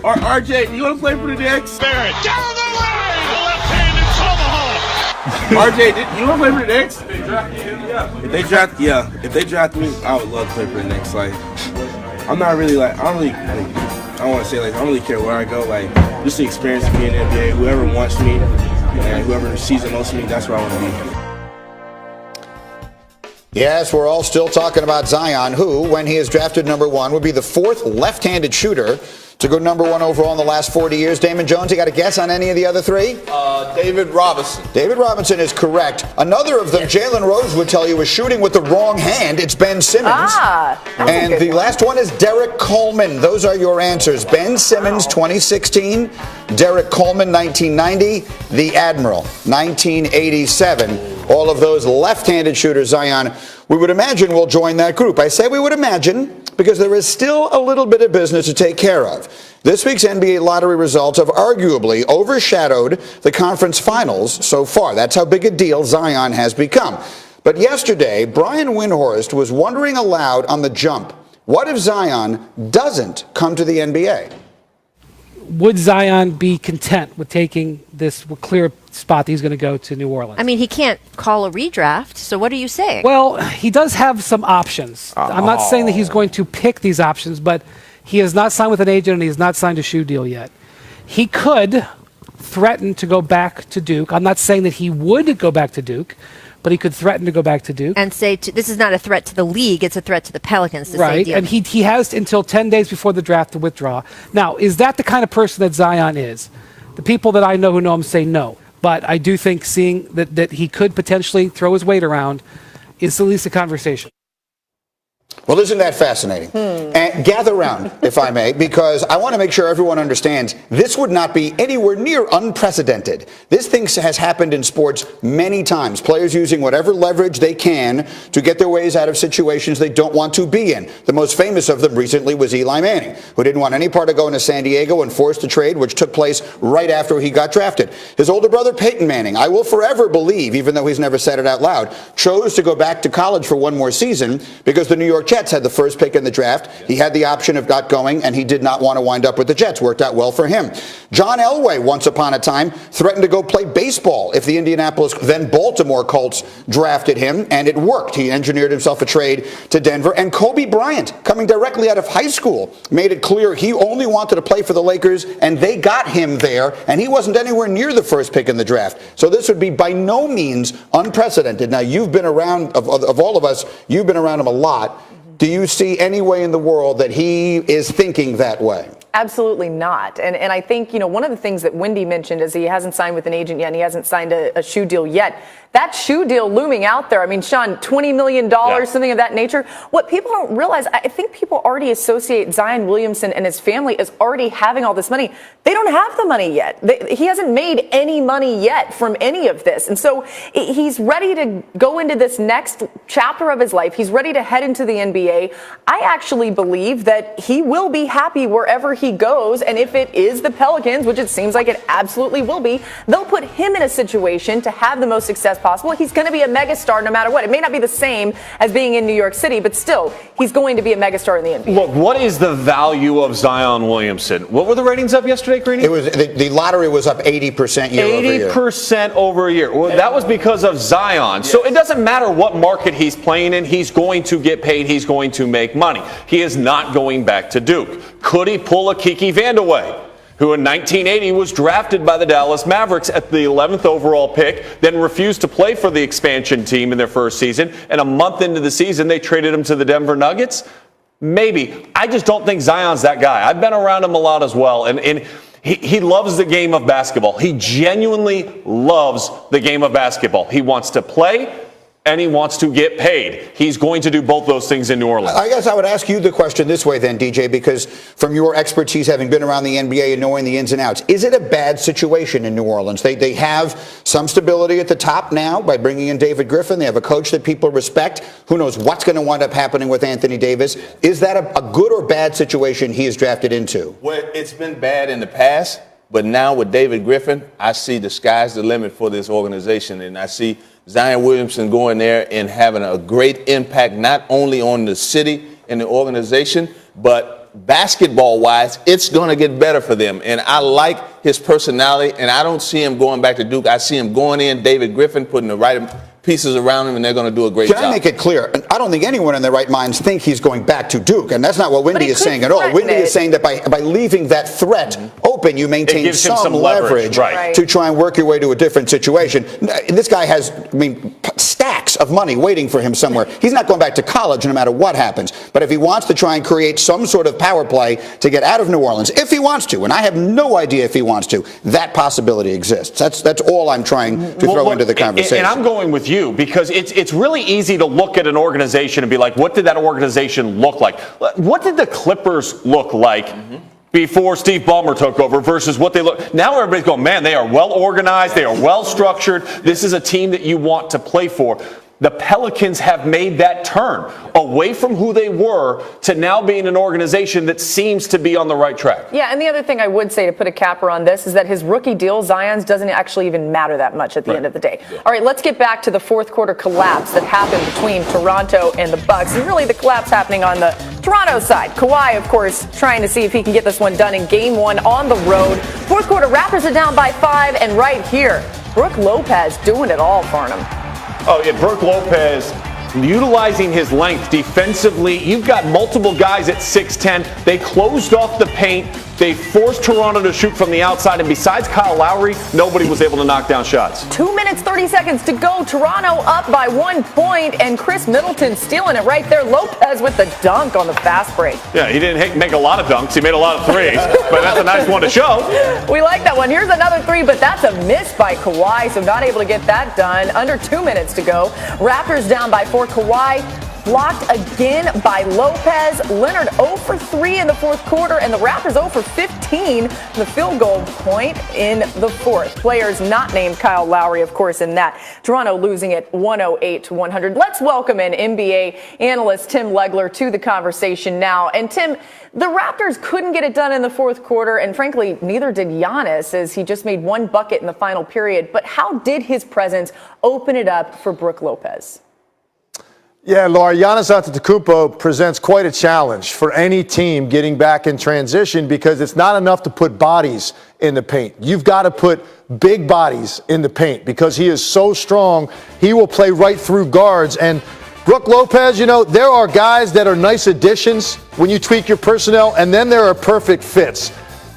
RJ, you want to play for the Knicks? Barrett down the lane, a left-handed tomahawk. RJ, you want to play for the Knicks? If they draft me, I would love to play for the Knicks. Like, I'm not really like, I don't want to say like, I don't really care where I go. Like, just the experience of being in the NBA. Whoever wants me and whoever sees the most of me, that's where I want to be. Yes, we're all still talking about Zion, who, when he is drafted number 1, would be the 4th left-handed shooter to go number 1 overall in the last 40 years. Damon Jones, you got a guess on any of the other 3? David Robinson. David Robinson is correct. Another of them, Jalen Rose would tell you, was shooting with the wrong hand. It's Ben Simmons. And the last one is Derek Coleman. Those are your answers. Ben Simmons, 2016. Derek Coleman, 1990. The Admiral, 1987. All of those left-handed shooters, Zion, we would imagine will join that group. I say we would imagine because there is still a little bit of business to take care of. This week's NBA lottery results have arguably overshadowed the conference finals so far. That's how big a deal Zion has become. But yesterday, Brian Windhorst was wondering aloud on the jump, what if Zion doesn't come to the NBA? Would Zion be content with taking this clear spot that he's going to go to New Orleans? I mean, he can't call a redraft, so what are you saying? Well, he does have some options. I'm not saying that he's going to pick these options, but he has not signed with an agent and he has not signed a shoe deal yet. He could threaten to go back to Duke. I'm not saying that he would go back to Duke, but he could threaten to go back to Duke. And say, this is not a threat to the league, it's a threat to the Pelicans. Right, and he has until 10 days before the draft to withdraw. Now, is that the kind of person that Zion is? The people that I know who know him say no. But I do think seeing that he could potentially throw his weight around is at least a conversation. Well, isn't that fascinating? And gather round, if I may, because I want to make sure everyone understands this would not be anywhere near unprecedented. This thing has happened in sports many times. Players using whatever leverage they can to get their ways out of situations they don't want to be in. The most famous of them recently was Eli Manning, who didn't want any part of going to San Diego and forced a trade, which took place right after he got drafted. His older brother, Peyton Manning, I will forever believe, even though he's never said it out loud, chose to go back to college for one more season because the New York Jets had the first pick in the draft. He had the option of not going, and he did not want to wind up with the Jets. Worked out well for him. John Elway, once upon a time, threatened to go play baseball if the Indianapolis, then Baltimore Colts drafted him, and it worked. He engineered himself a trade to Denver. And Kobe Bryant, coming directly out of high school, made it clear he only wanted to play for the Lakers, and they got him there, and he wasn't anywhere near the first pick in the draft. So this would be by no means unprecedented. Now, you've been around, of all of us, you've been around him a lot. Do you see any way in the world that he is thinking that way? Absolutely not. And I think, one of the things that Wendy mentioned is he hasn't signed with an agent yet and he hasn't signed a shoe deal yet. That shoe deal looming out there, I mean, Sean, $20 million, something of that nature. What people don't realize, I think people already associate Zion Williamson and his family as already having all this money. They don't have the money yet. He hasn't made any money yet from any of this. And so he's ready to go into this next chapter of his life. He's ready to head into the NBA. I actually believe that he will be happy wherever he goes. And if it is the Pelicans, which it seems like it absolutely will be, they'll put him in a situation to have the most success possible. He's going to be a megastar no matter what. It may not be the same as being in New York City, but still, he's going to be a megastar in the NBA. Look, what is the value of Zion Williamson? What were the ratings up yesterday, Greeny? It was the lottery was up 80% year over year. 80% over a year. Well, that was because of Zion. Yes. So it doesn't matter what market he's playing in. He's going to get paid. He's going to make money. He is not going back to Duke. Could he pull a Kiki Vandeweghe, who in 1980 was drafted by the Dallas Mavericks at the 11th overall pick, then refused to play for the expansion team in their first season, and a month into the season they traded him to the Denver Nuggets? Maybe. I just don't think Zion's that guy. I've been around him a lot as well, and he loves the game of basketball. He genuinely loves the game of basketball. He wants to play, and he wants to get paid. He's going to do both those things in New Orleans. I guess I would ask you the question this way then, DJ, because from your expertise, having been around the NBA and knowing the ins and outs, is it a bad situation in New Orleans? They have some stability at the top now by bringing in David Griffin. They have a coach that people respect. Who knows what's going to wind up happening with Anthony Davis? Is that a good or bad situation he is drafted into? Well, it's been bad in the past, but now with David Griffin, I see the sky's the limit for this organization, and I see Zion Williamson going there and having a great impact not only on the city and the organization, but basketball-wise, it's going to get better for them. And I like his personality, and I don't see him going back to Duke. I see him going in, David Griffin putting the right pieces around him, and they're going to do a great job. Can I make it clear? I don't think anyone in their right minds think he's going back to Duke, and that's not what Windy is saying at all. Windy is saying that by leaving that threat open, you maintain some leverage to try and work your way to a different situation. And this guy has, stacks of money waiting for him somewhere. He's not going back to college no matter what happens. But if he wants to try and create some sort of power play to get out of New Orleans, if he wants to, and I have no idea if he wants to, that possibility exists. That's all I'm trying to throw into the conversation. And I'm going with you because it's really easy to look at an organization and be like, what did that organization look like? What did the Clippers look like before Steve Ballmer took over versus what they look? Now everybody's going, man, they are well organized, they are well structured. This is a team that you want to play for. The Pelicans have made that turn away from who they were to now being an organization that seems to be on the right track. Yeah, and the other thing I would say to put a capper on this is that his rookie deal, Zion's, doesn't actually even matter that much at the end of the day. Yeah. All right, let's get back to the fourth quarter collapse that happened between Toronto and the Bucks, and really the collapse happening on the Toronto side. Kawhi, of course, trying to see if he can get this one done in game one on the road. Fourth quarter, Raptors are down by 5, and right here, Brook Lopez doing it all for him. Oh, yeah, Brook Lopez utilizing his length defensively. You've got multiple guys at 6'10". They closed off the paint. They forced Toronto to shoot from the outside. And besides Kyle Lowry, nobody was able to knock down shots. 2 minutes, 30 seconds to go. Toronto up by 1 point, and Chris Middleton stealing it right there. Lopez with the dunk on the fast break. Yeah, he didn't make a lot of dunks. He made a lot of threes, but that's a nice one to show. We like that one. Here's another three, but that's a miss by Kawhi, so not able to get that done. Under 2 minutes to go. Raptors down by 4. Kawhi blocked again by Lopez. Leonard 0 for 3 in the fourth quarter, and the Raptors 0 for 15 the field goal point in the fourth. Players not named Kyle Lowry, of course, in that. Toronto losing it 108-100. Let's welcome in NBA analyst Tim Legler to the conversation now. And Tim, the Raptors couldn't get it done in the fourth quarter, and frankly, neither did Giannis, as he just made one bucket in the final period. But how did his presence open it up for Brook Lopez? Yeah, Laura, Giannis Antetokounmpo presents quite a challenge for any team getting back in transition because it's not enough to put bodies in the paint. You've got to put big bodies in the paint because he is so strong. He will play right through guards. And Brook Lopez, there are guys that are nice additions when you tweak your personnel, and then there are perfect fits.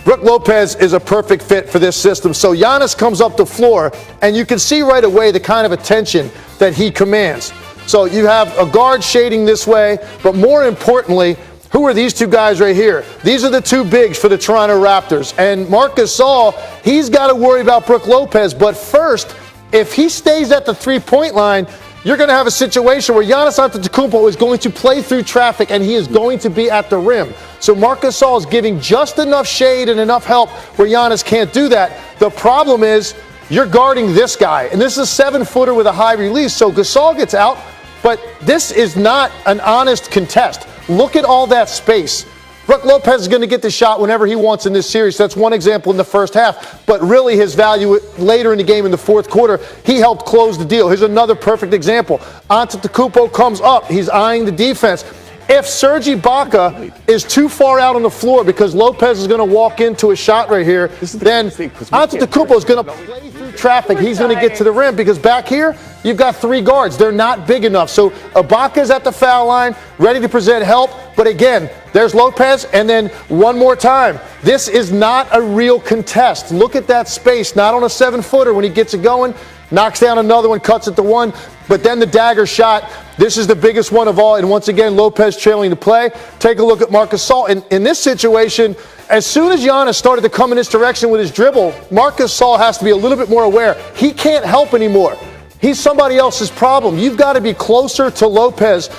Brook Lopez is a perfect fit for this system. So Giannis comes up the floor, and you can see right away the kind of attention that he commands. So you have a guard shading this way, but more importantly, who are these two guys right here? These are the two bigs for the Toronto Raptors. And Marc Gasol, he's got to worry about Brook Lopez. But first, if he stays at the three-point line, you're going to have a situation where Giannis Antetokounmpo is going to play through traffic, and he is going to be at the rim. So Marc Gasol is giving just enough shade and enough help where Giannis can't do that. The problem is you're guarding this guy, and this is a 7-footer with a high release. So Gasol gets out. But this is not an honest contest. Look at all that space. Brook Lopez is going to get the shot whenever he wants in this series. That's one example in the first half. But really his value later in the game in the fourth quarter, he helped close the deal. Here's another perfect example. Antetokounmpo comes up. He's eyeing the defense. If Serge Ibaka is too far out on the floor because Lopez is going to walk into a shot right here, then Antetokounmpo is going to play through traffic. He's going to get to the rim because back here, you've got 3 guards. They're not big enough. So Ibaka's at the foul line, ready to present help. But again, there's Lopez, and then one more time. This is not a real contest. Look at that space, not on a 7-footer when he gets it going. Knocks down another one, cuts it to 1. But then the dagger shot. This is the biggest one of all. And once again, Lopez trailing the play. Take a look at Marc Gasol. In this situation, as soon as Giannis started to come in this direction with his dribble, Marc Gasol has to be a little bit more aware. He can't help anymore. He's somebody else's problem. You've got to be closer to Lopez.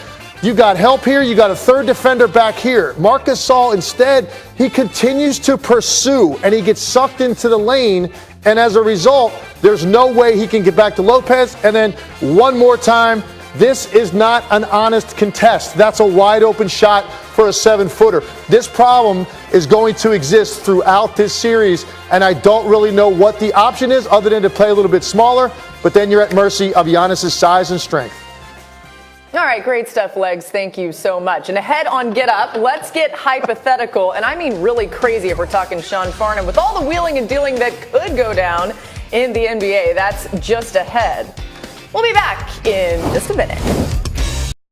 You got help here. You got a third defender back here. Marc Gasol, instead, he continues to pursue, and he gets sucked into the lane. And as a result, there's no way he can get back to Lopez. And then one more time, this is not an honest contest. That's a wide open shot for a 7-footer. This problem is going to exist throughout this series, and I don't really know what the option is other than to play a little bit smaller, but then you're at mercy of Giannis' size and strength. All right, great stuff, Legs. Thank you so much. And ahead on Get Up, let's get hypothetical, and I mean really crazy if we're talking Sean Farnham. With all the wheeling and dealing that could go down in the NBA, that's just ahead. We'll be back in just a minute.